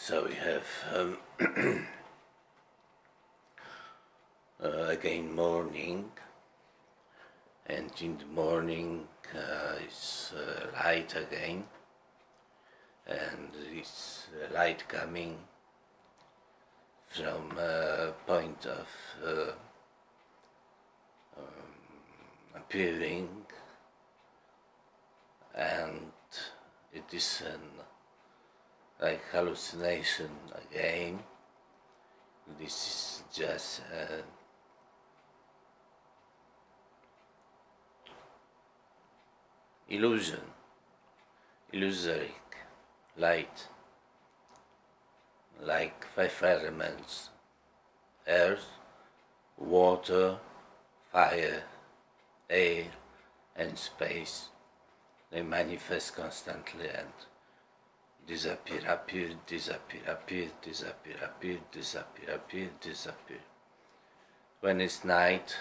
So we have again morning, and in the morning is light again, and this light coming from a point of appearing, and it is an like hallucination again. This is just illusory light, like 5 elements: earth, water, fire, air, and space. They manifest constantly and disappear, appear, disappear, appear, disappear, appear, disappear, appear, disappear. When it's night,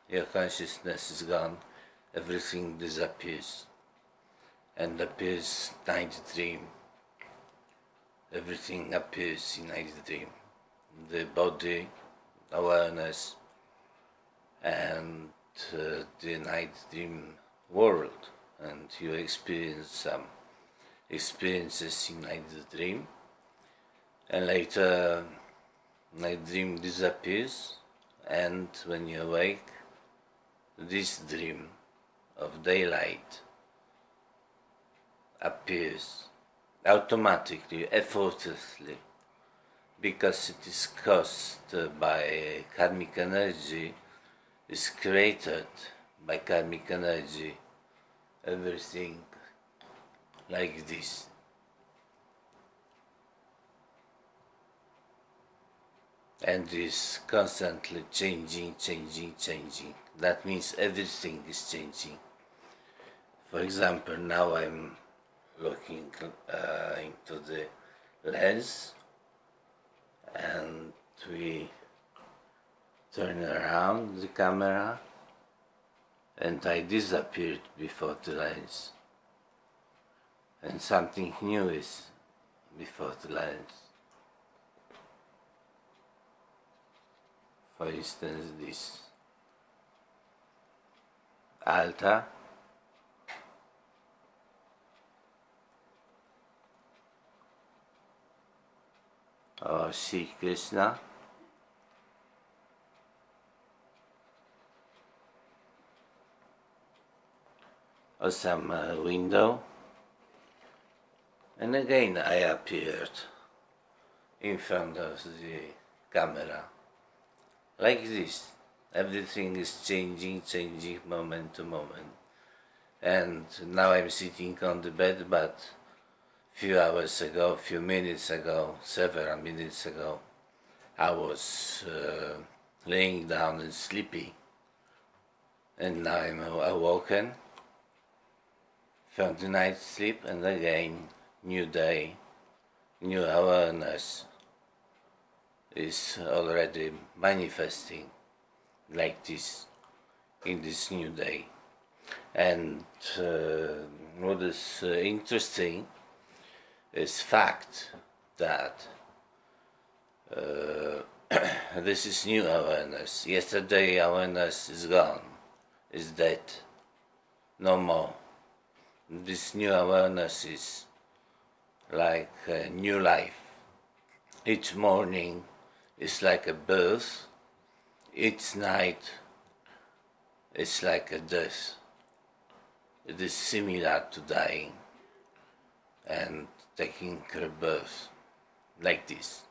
your consciousness is gone, everything disappears and appears night dream. Everything appears in night dream. The body, awareness, and the night dream world, and you experience some experiences in night dream, and later night dream disappears, and when you awake, this dream of daylight appears automatically, effortlessly, because it is caused by karmic energy, is created by karmic energy, everything like this. And is constantly changing. That means everything is changing. For example, now I'm looking into the lens, and we turn around the camera, and I disappeared before the lens, and something new is before the lens. For instance, this altar, or Sri Krishna, or some window, and again I appeared in front of the camera, like this. Everything is changing moment to moment. And now I'm sitting on the bed, but few hours ago, few minutes ago, several minutes ago, I was laying down and sleeping, and now I'm awoken from the night sleep, and again, new day, new awareness is already manifesting like this in this new day. And what is interesting is fact that this is new awareness. Yesterday awareness is gone, is dead, no more. This new awareness is like a new life. Each morning is like a birth, each night is like a death. It is similar to dying and taking rebirth, like this.